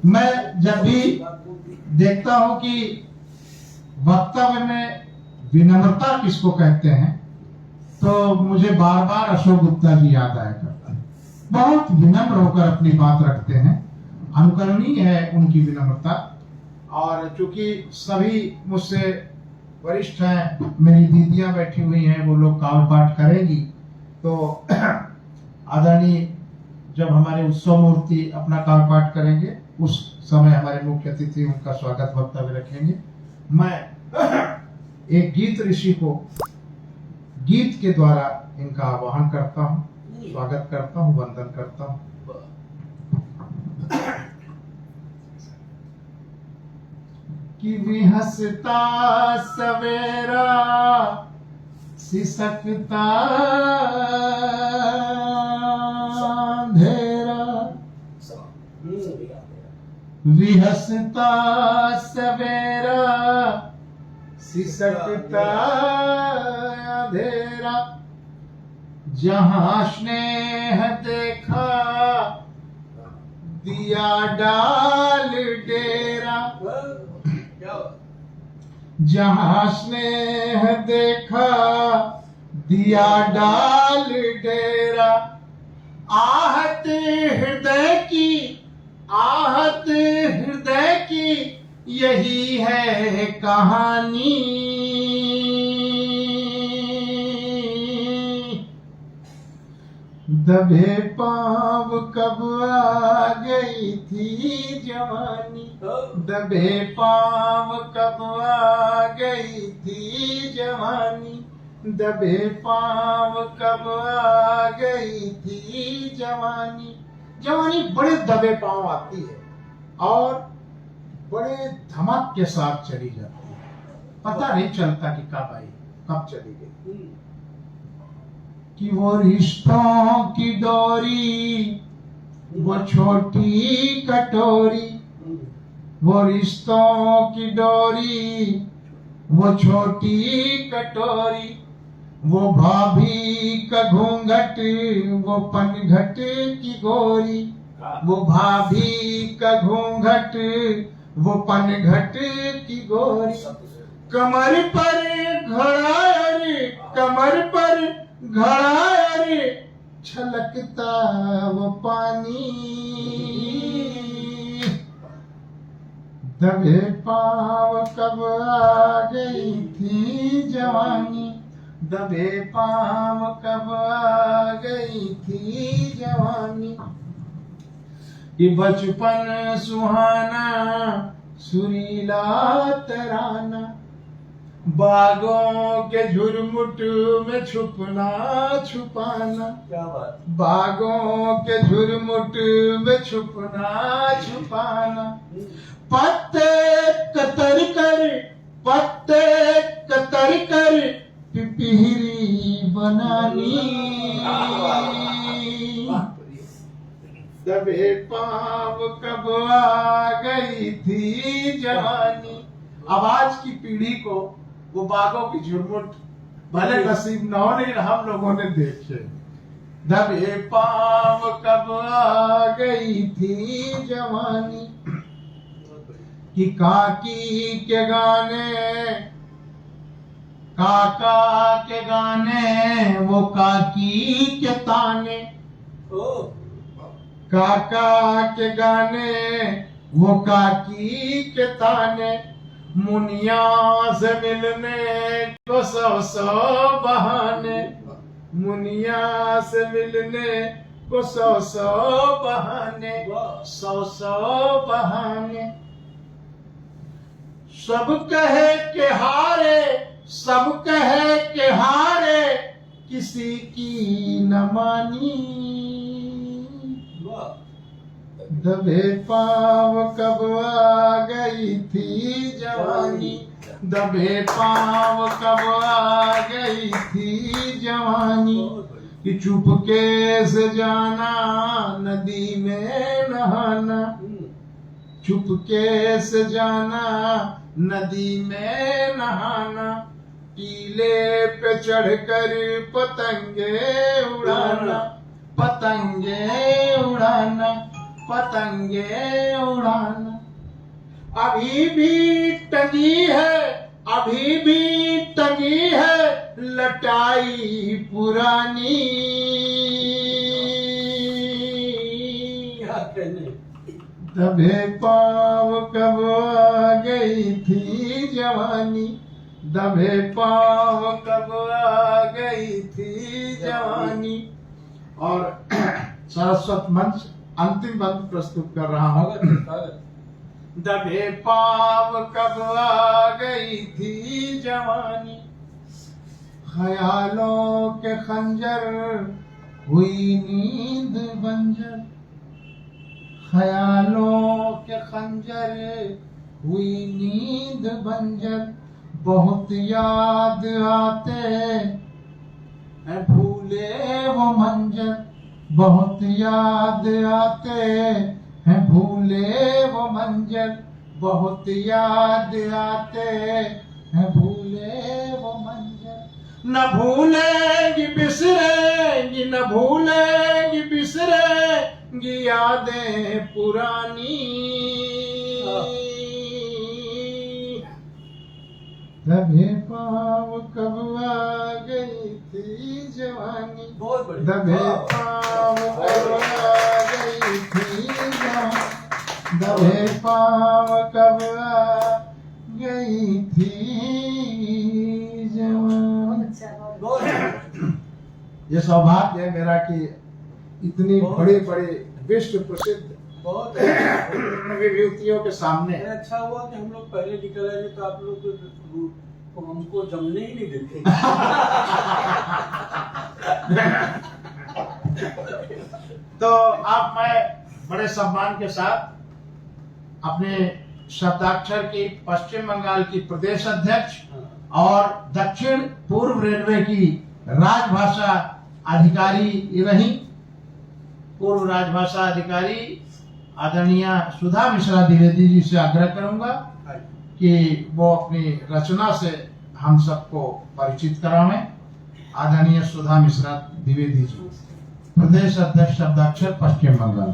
मैं जब भी देखता हूं कि वक्तव्य में विनम्रता किसको कहते हैं, तो मुझे बार बार अशोक गुप्ता जी याद आया करता है। बहुत विनम्र होकर अपनी बात रखते हैं, अनुकरणीय है उनकी विनम्रता। और चूंकि सभी मुझसे वरिष्ठ हैं, मेरी दीदियां बैठी हुई हैं, वो लोग काव्य पाठ करेंगी, तो आदरणीय जब हमारे उत्सव मूर्ति अपना काव्य पाठ करेंगे उस समय हमारे मुख्य अतिथि उनका स्वागत वक्तव्य रखेंगे। मैं एक गीत ऋषि को गीत के द्वारा इनका आवाहन करता हूँ, स्वागत करता हूँ, वंदन करता हूँ। कि विहसता सवेरा सिसकता अंधेरा, विहसता सवेरा सिसकता अंधेरा, जहां स्नेह देखा दिया डाल डेरा, जहां स्नेह देखा दिया डाल डेरा, आहत हृदय की, आहत हृदय की यही है कहानी, दबे पांव कब आ गई थी जवानी, दबे पांव कब आ गई थी जवानी, दबे पांव कब आ गई थी जवानी। जवानी बड़े दबे पांव आती है और बड़े धमक के साथ चली जाती है, पता नहीं चलता कि कब आई कब चली गई। कि वो रिश्तों की डोरी वो छोटी कटोरी, वो रिश्तों की डोरी वो छोटी कटोरी, वो भाभी का घूंघट वो पनघट की गोरी, वो भाभी का घूंघट वो पनघट की गोरी, कमर पर घड़ा रे, कमर पर घड़ा रे छलकता वो पानी, दबे पांव कब आ गई थी जवानी, दबे पांव कब आ गई थी जवानी। कि बचपन सुहाना सुरीला तराना, बागों के झुरमुट में छुपना छुपाना, क्या बात, बागों के झुरमुट में छुपना छुपाना, पत्ते कतर कर, पत्ते कतर कर पिपीरी बनानी, दबे पांव कब आ गई थी जवानी। अब आज की पीढ़ी को वो बागों की झुरमुट भले नसीब न हो, लेकिन हम लोगों ने देखे। दबे पांव कब आ गई थी जवानी। कि काकी के गाने, काका के गाने वो काकी के ताने, काका के गाने वो काकी के ताने, मुनिया से मिलने को सौ सौ बहाने, मुनिया से मिलने को सौ सौ बहाने, सौ सौ बहाने। सब कहे के हारे, सब कहे के हारे, किसी की न मानी, दबे पांव कब आ गई थी जवानी, दबे पांव कब आ गई थी जवानी। कि चुपके से जाना नदी में नहाना, चुपके से जाना नदी में नहाना, टीले पे चढ़कर पतंगे उड़ाना, पतंगे उड़ाना, पतंगे उड़ाना। अभी भी टंगी है, अभी भी टंगी है लटाई पुरानी। दबे पाँव कब आ गई थी जवानी, दबे पाँव कब आ गई थी जवानी। और सरस्वत मंच अंतिम बंद प्रस्तुत कर रहा हूँ। दबे पाँव कब आ गई थी जवानी, ख्यालों के खंजर हुई नींद बंजर, ख्यालों के खंजर हुई नींद बंजर। बहुत याद आते हैं भूले वो मंजर, बहुत याद आते हैं भूले वो मंजर, बहुत याद आते हैं भूले वो मंजर। न भूलेंगी बिसरेंगी, न भूलेंगी बिसरेंगी यादें पुरानी। दबे पाँव कब आ गई थी जवानी, दबे पाँव कब आ गई थी जवानी, दबे पाँव कब आ गई थी जवानी। ये सौभाग्य है मेरा कि इतनी बड़े बड़े विश्व प्रसिद्ध विभूतियों के सामने। अच्छा हुआ कि हम लोग पहले निकल आए, तो आप लोग को हमको जमने ही नहीं देते। तो अब मैं बड़े सम्मान के साथ अपने शब्दाक्षर की पश्चिम बंगाल की प्रदेश अध्यक्ष और दक्षिण पूर्व रेलवे की राजभाषा अधिकारी रही, पूर्व राजभाषा अधिकारी आदरणीय सुधा मिश्रा द्विवेदी जी से आग्रह करूंगा कि वो अपनी रचना से हम सबको परिचित करावें। आदरणीय सुधा मिश्रा द्विवेदी जी, प्रदेश अध्यक्ष शब्दाक्षर पश्चिम बंगाल।